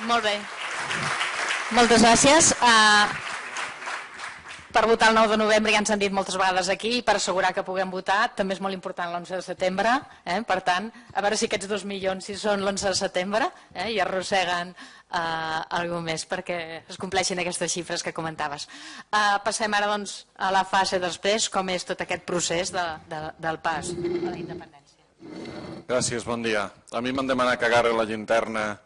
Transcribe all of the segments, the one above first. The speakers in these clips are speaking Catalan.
Molt bé. Moltes gràcies. Per votar el 9 de novembre ja ens han dit moltes vegades aquí i per assegurar que puguem votar també és molt important l'11 de setembre. Per tant, a veure si aquests 2 milions si són l'11 de setembre i arrosseguen alguna més perquè es compleixin aquestes xifres que comentaves. Passem ara doncs, a la fase després, com és tot aquest procés del pas a la independència. Gràcies, bon dia. A mi m'han demanat que agarre la llanterna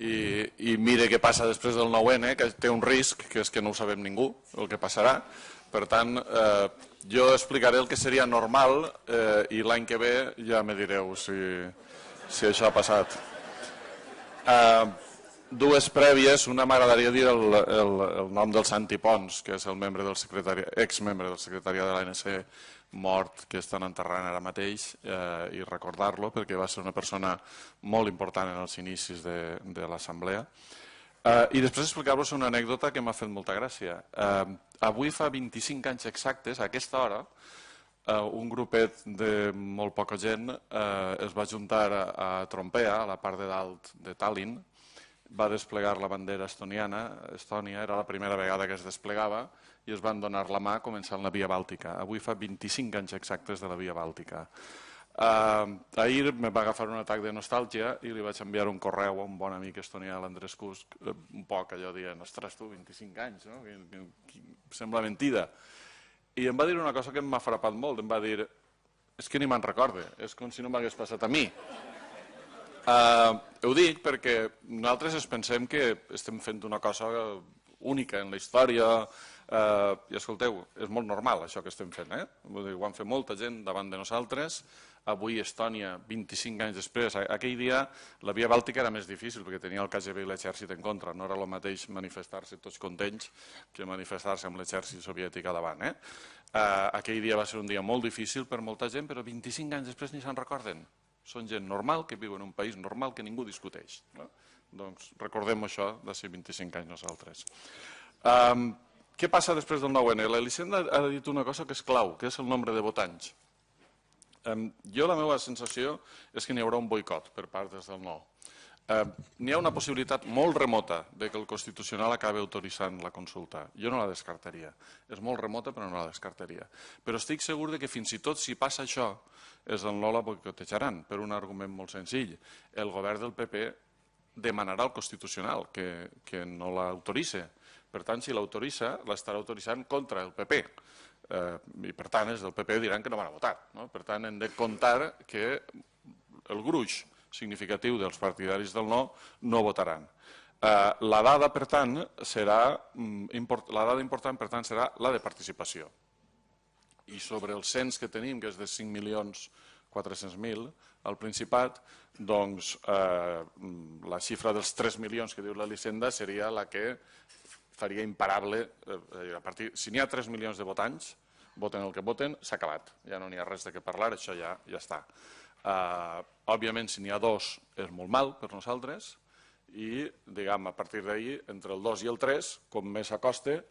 i mire què passa després del 9N, que té un risc, que és que no ho sabem ningú, el que passarà. Per tant, jo explicaré el que seria normal i l'any que ve ja me direu si això ha passat. Dues prèvies, una m'agradaria dir el nom del Santi Pons, que és el exmembre del secretariat de l'ANC mort que estan enterrant ara mateix i recordar-lo perquè va ser una persona molt important en els inicis de l'assemblea. I després explicar-vos una anècdota que m'ha fet molta gràcia. Avui fa 25 anys exactes, a aquesta hora, un grupet de molt poca gent es va juntar a Trompea, a la part de dalt de Tallinn, va desplegar la bandera estoniana. Estònia era la primera vegada que es desplegava i es van donar la mà començant la Via Bàltica. Avui fa 25 anys exactes de la Via Bàltica. Ahir me va agafar un atac de nostàlgia i li vaig enviar un correu a un bon amic estonià, l'Andrés Kusk, un poc allò dient, ostres tu, 25 anys, no? Sembla mentida. I em va dir una cosa que m'ha frapat molt, em va dir, és que ni me'n recorde, és com si no m'hagués passat a mi. Ho dic perquè nosaltres ens pensem que estem fent una cosa única en la història i escolteu, és molt normal això que estem fent. Ho han fet molta gent davant de nosaltres. Avui Estònia, 25 anys després, aquell dia la Via Bàltica era més difícil perquè tenia el KGB i l'exèrcit en contra. No era el mateix manifestar-se tots contents que manifestar-se amb l'exèrcit soviètic a davant. Aquell dia va ser un dia molt difícil per molta gent, però 25 anys després ni se'n recorden. Són gent normal, que viu en un país normal, que ningú discuteix. Doncs recordem això de ser 25 anys nosaltres. Què passa després del 9N? L'Elisenda ha dit una cosa que és clau, que és el nombre de votants. Jo la meva sensació és que n'hi haurà un boicot per part des del no. N'hi ha una possibilitat molt remota de que el Constitucional acabi autoritzant la consulta. Jo no la descartaria. És molt remota, però no la descartaria. Però estic segur que fins i tot si passa això, és el no la boicotejaran, per un argument molt senzill. El govern del PP demanarà al Constitucional que no l'autoritzi. Per tant, si l'autoritza, l'estarà autoritzant contra el PP. I per tant, els del PP diran que no van a votar. Per tant, hem de comptar que el gruix significatiu dels partidaris del no no votaran. La dada, per tant, la dada important, per tant, serà la de participació. I sobre el cens que tenim, que és de 5.400.000 al Principat, doncs la xifra dels 3 milions que diu l'Elisenda seria la que faria imparable. Si n'hi ha 3 milions de votants, voten el que voten, s'ha acabat. Ja no n'hi ha res de què parlar, això ja està. Òbviament, si n'hi ha 2 és molt mal per nosaltres i, diguem, a partir d'ahir, entre el 2 i el 3, com més s'acosta,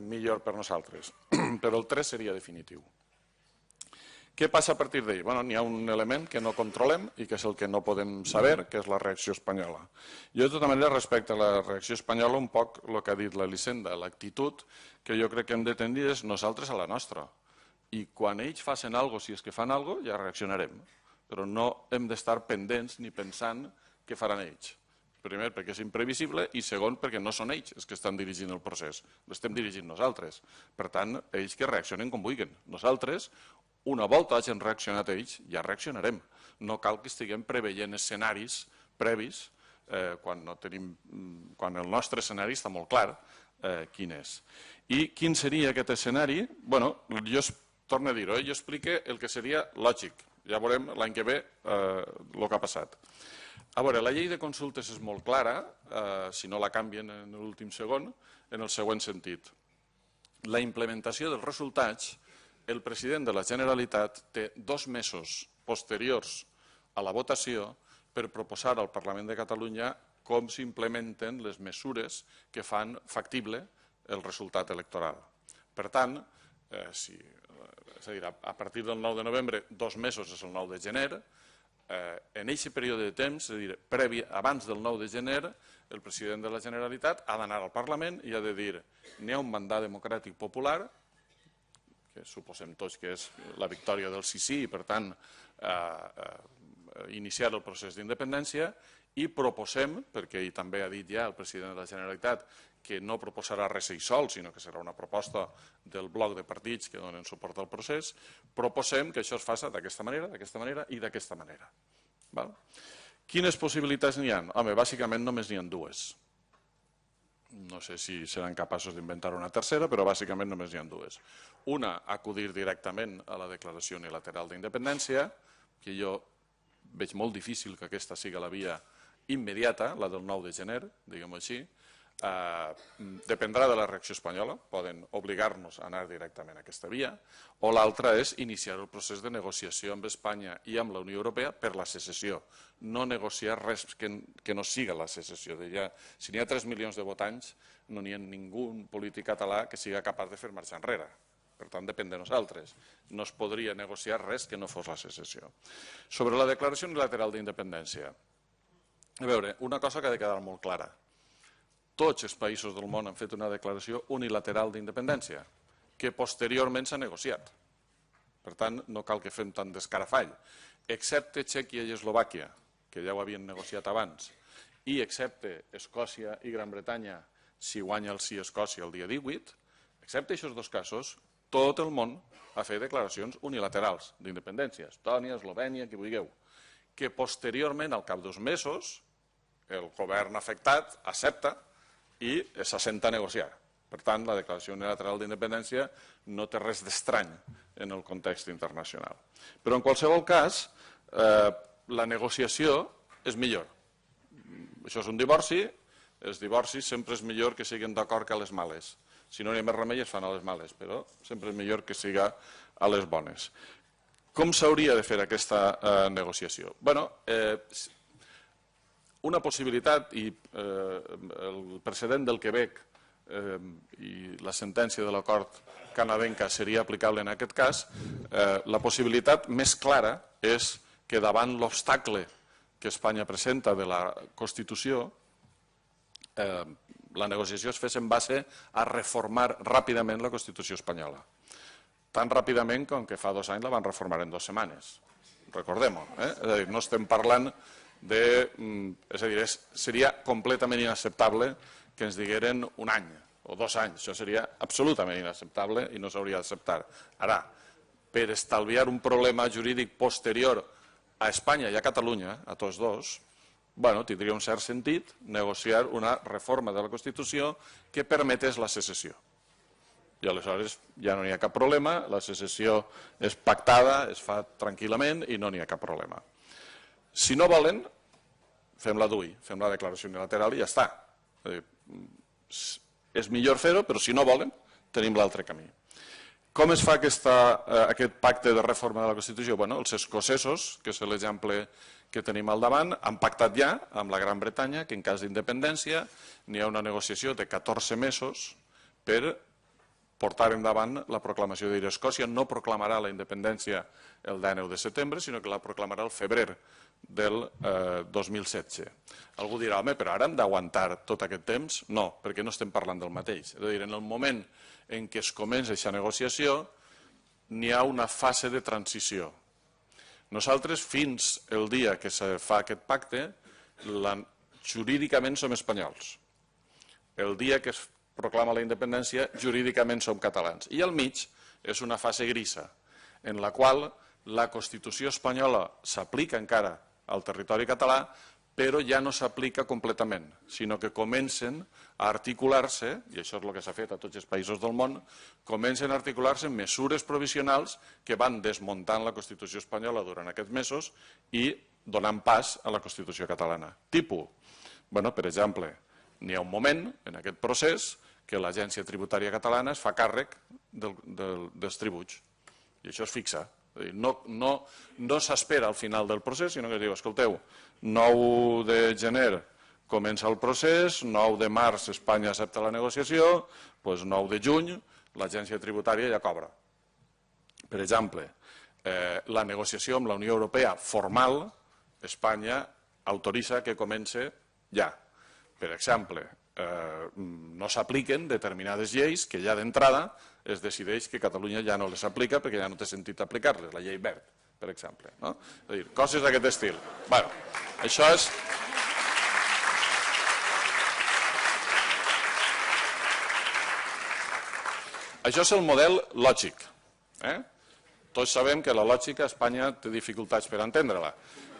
millor per nosaltres. Però el 3 seria definitiu. Què passa a partir d'ahir? N'hi ha un element que no controlem i que és el que no podem saber, que és la reacció espanyola. Jo, de tota manera, respecte a la reacció espanyola, un poc el que ha dit l'Elisenda, l'actitud que jo crec que hem de tenir és nosaltres a la nostra. I quan ells facin alguna cosa, si és que fan alguna cosa, ja reaccionarem. Però no hem d'estar pendents ni pensant què faran ells. Primer, perquè és imprevisible, i segon, perquè no són ells els que estan dirigint el procés. L'estem dirigint nosaltres. Per tant, ells que reaccionen com vulguin. Nosaltres, una volta hagin reaccionat ells, ja reaccionarem. No cal que estiguem preveient escenaris previs quan el nostre escenari està molt clar quin és. I quin seria aquest escenari? Jo torno a dir-ho, jo explico el que seria lògic. Ja veurem l'any que ve el que ha passat. A veure, la llei de consultes és molt clara, si no la canvien en l'últim segon, en el següent sentit. La implementació dels resultats, el president de la Generalitat té 2 mesos posteriors a la votació per proposar al Parlament de Catalunya com s'implementen les mesures que fan factible el resultat electoral. Per tant, a partir del 9 de novembre, 2 mesos és el 9 de gener, en aquest període de temps, és a dir, abans del 9 de gener, el president de la Generalitat ha d'anar al Parlament i ha de dir n'hi ha un mandat democràtic popular, que suposem tots que és la victòria del sí, i per tant iniciar el procés d'independència, i proposem, perquè ell també ha dit ja el president de la Generalitat que no proposarà res ell sol, sinó que serà una proposta del bloc de partits que donen suport al procés, proposem que això es faci d'aquesta manera i d'aquesta manera. Quines possibilitats n'hi ha? Home, bàsicament només n'hi ha dues. No sé si seran capaços d'inventar una tercera, però bàsicament només n'hi ha dues. Una, acudir directament a la declaració unilateral d'independència, que jo veig molt difícil que aquesta sigui la via immediata, la del 9 de gener, diguem-ho així. Dependrà de la reacció espanyola, poden obligar-nos a anar directament a aquesta via, o l'altra és iniciar el procés de negociació amb Espanya i amb la Unió Europea per la secessió, no negociar res que no siga la secessió. Si n'hi ha 3 milions de votants, no n'hi ha ningú polític català que siga capaç de fer marxa enrere. Per tant, depèn de nosaltres. No es podria negociar res que no fos la secessió. Sobre la declaració unilateral d'independència, a veure, una cosa que ha de quedar molt clara. Tots els països del món han fet una declaració unilateral d'independència, que posteriorment s'ha negociat. Per tant, no cal que fem tant d'escarafall. Excepte Txèquia i Eslovàquia, que ja ho havien negociat abans, i excepte Escòcia i Gran Bretanya, si guanya el sí a Escòcia el dia 18, excepte aquests dos casos, tot el món ha fet declaracions unilaterals d'independència. Estònia, Eslovènia, qui vulgueu. Que posteriorment, al cap d'2 mesos, el govern afectat accepta i s'assenta a negociar. Per tant, la declaració unilateral d'independència no té res d'estrany en el context internacional. Però en qualsevol cas, la negociació és millor. Això és un divorci, els divorcis sempre és millor que siguin d'acord que a les males. Si no n'hi ha més remei es fan a les males, però sempre és millor que siga a les bones. Com s'hauria de fer aquesta negociació? Bé, una possibilitat, i el precedent del Quebec i la sentència de l'acord canadenca seria aplicable en aquest cas, la possibilitat més clara és que davant l'obstacle que Espanya presenta de la Constitució, la negociació es fes en base a reformar ràpidament la Constitució espanyola. Tan ràpidament com que fa 2 anys la van reformar en 2 setmanes. Recordem-ho. És a dir, no estem parlant de... És a dir, seria completament inacceptable que ens digueren 1 any o 2 anys. Això seria absolutament inacceptable i no s'hauria d'acceptar. Ara, per estalviar un problema jurídic posterior a Espanya i a Catalunya, a tots dos, tindria un cert sentit negociar una reforma de la Constitució que permetés la secessió. I aleshores ja no n'hi ha cap problema, la secessió és pactada, es fa tranquil·lament i no n'hi ha cap problema. Si no volen, fem la DUI, fem la declaració unilateral i ja està. És millor fer-ho, però si no volen, tenim l'altre camí. Com es fa aquest pacte de reforma de la Constitució? Els escocesos, que és l'exemple que tenim al davant, han pactat ja amb la Gran Bretanya que en cas d'independència n'hi ha una negociació de 14 mesos per portar endavant la proclamació d'Ir. Escòcia no proclamarà la independència el 19 de setembre, sinó que la proclamarà el febrer del 2016. Algú dirà, home, però ara hem d'aguantar tot aquest temps? No, perquè no estem parlant del mateix. És a dir, en el moment en què es comença aquesta negociació, n'hi ha una fase de transició. Nosaltres, fins el dia que se fa aquest pacte, jurídicament som espanyols. El dia que es proclama la independència, jurídicament som catalans. I al mig és una fase grisa, en la qual la Constitució espanyola s'aplica encara al territori català, però ja no s'aplica completament, sinó que comencen a articular-se, i això és el que s'ha fet a tots els països del món, comencen a articular-se mesures provisionals que van desmuntant la Constitució espanyola durant aquests mesos i donant pas a la Constitució catalana. Tipus, per exemple, n'hi ha un moment en aquest procés que l'Agència Tributària Catalana es fa càrrec dels tributs, i això es fixa. No s'espera al final del procés, sinó que es diu, escolteu, 9 de gener comença el procés, 9 de març Espanya accepta la negociació, doncs 9 de juny l'Agència Tributària ja cobra. Per exemple, la negociació amb la Unió Europea formal Espanya autoritza que comença ja. Per exemple, no s'apliquen determinades lleis que ja d'entrada es decideix que Catalunya ja no les aplica perquè ja no té sentit aplicar-les, la llei Wert, per exemple. És a dir, coses d'aquest estil. Bé, això és... Això és el model lògic. Tots sabem que la lògica a Espanya té dificultats per entendre-la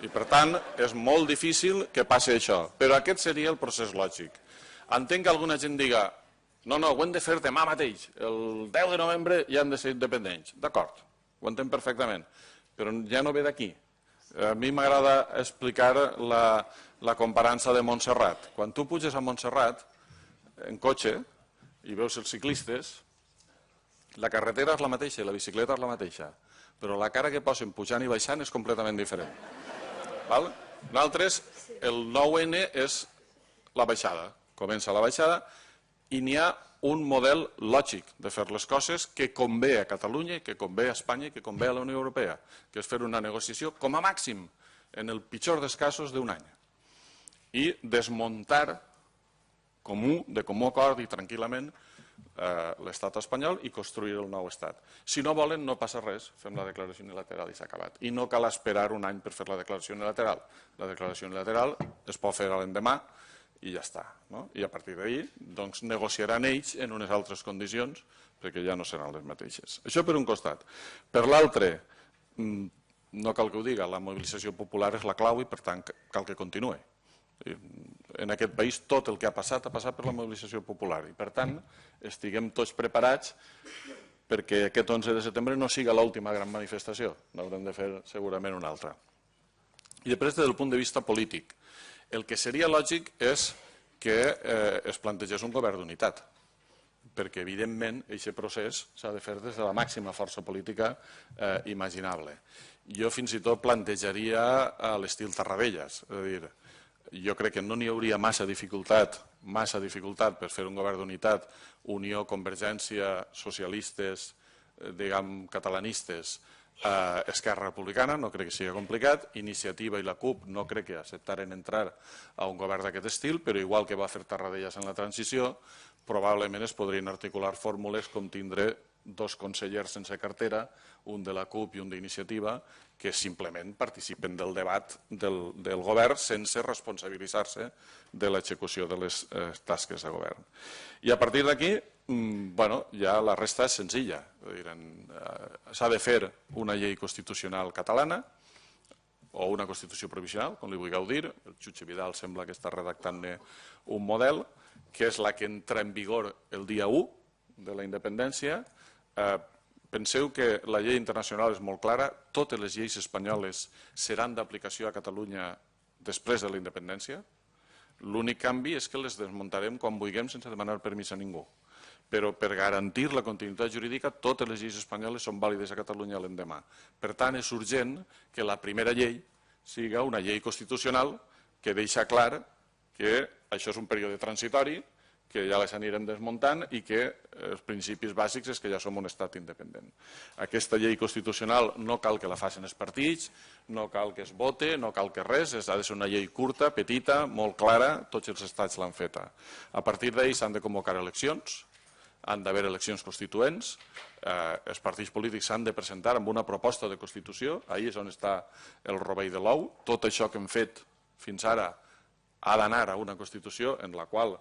i, per tant, és molt difícil que passi això. Però aquest seria el procés lògic. Entenc que alguna gent diga no, ho hem de fer demà mateix, el 10 de novembre ja hem de ser independents. D'acord, ho entenc perfectament, però ja no ve d'aquí. A mi m'agrada explicar la comparança de Montserrat. Quan tu puges a Montserrat en cotxe i veus els ciclistes, la carretera és la mateixa i la bicicleta és la mateixa, però la cara que posen pujant i baixant és completament diferent. Nosaltres, el 9N és la baixada. Comença la baixada i n'hi ha un model lògic de fer les coses que convé a Catalunya, que convé a Espanya i que convé a la Unió Europea, que és fer una negociació com a màxim, en el pitjor dels casos, d'un any. I desmuntar de comú acord i tranquil·lament l'estat espanyol i construir el nou estat. Si no volen, no passa res, fem la declaració unilateral i s'ha acabat. I no cal esperar un any per fer la declaració unilateral. La declaració unilateral es pot fer l'endemà i ja està. I a partir d'ahir negociaran ells en unes altres condicions perquè ja no seran les mateixes. Això per un costat. Per l'altre, no cal que ho diga, la mobilització popular és la clau i per tant cal que continuï. En aquest país tot el que ha passat per la mobilització popular i per tant estiguem tots preparats perquè aquest 11 de setembre no siga l'última gran manifestació, n'haurem de fer segurament una altra. I després, des del punt de vista polític, el que seria lògic és que es plantegés un govern d'unitat, perquè evidentment aquest procés s'ha de fer des de la màxima força política imaginable. Jo fins i tot plantejaria a l'estil Tarradellas, és a dir, jo crec que no n'hi hauria massa dificultat per fer un govern d'unitat, Unió, Convergència, socialistes, diguem, catalanistes, Esquerra Republicana, no crec que sigui complicat, Iniciativa i la CUP no crec que acceptaren entrar a un govern d'aquest estil, però igual que va fer Tarradellas en la transició, probablement es podrien articular fórmules com tindre dos consellers sense cartera, un de la CUP i un d'Iniciativa, que simplement participen del debat del govern sense responsabilitzar-se de l'execució de les tasques de govern. I a partir d'aquí, ja la resta és senzilla. S'ha de fer una llei constitucional catalana o una constitució provisional, com li vulgueu dir. El jutge Vidal sembla que està redactant-ne un model, que és la que entra en vigor el dia 1 de la independència. Penseu que la llei internacional és molt clara, totes les lleis espanyoles seran d'aplicació a Catalunya després de la independència. L'únic canvi és que les desmuntarem quan vulguem sense demanar permís a ningú. Però per garantir la continuïtat jurídica, totes les lleis espanyoles són vàlides a Catalunya l'endemà. Per tant, és urgent que la primera llei siga una llei constitucional que deixa clar que això és un període transitori, que ja les anirem desmuntant i que els principis bàsics és que ja som un estat independent. Aquesta llei constitucional no cal que la facin els partits, no cal que es vote, no cal que res, ha de ser una llei curta, petita, molt clara, tots els estats l'han feta. A partir d'ahir s'han de convocar eleccions, han d'haver eleccions constituents, els partits polítics s'han de presentar amb una proposta de Constitució, ahir és on està el rovell de l'ou, tot això que hem fet fins ara ha d'anar a una Constitució en la qual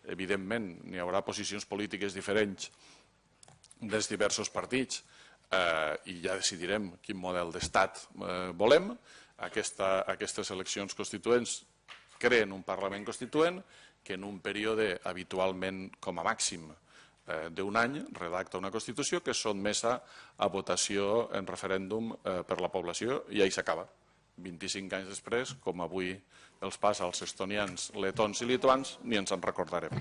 evidentment n'hi haurà posicions polítiques diferents dels diversos partits i ja decidirem quin model d'estat volem. Aquestes eleccions constituents creen un Parlament Constituent que en un període habitualment com a màxim d'un any redacta una Constitució que és sotmesa a votació en referèndum per la població i ahí s'acaba. 25 anys després, com avui els passa als estonians, letons i lituans, ni ens en recordarem.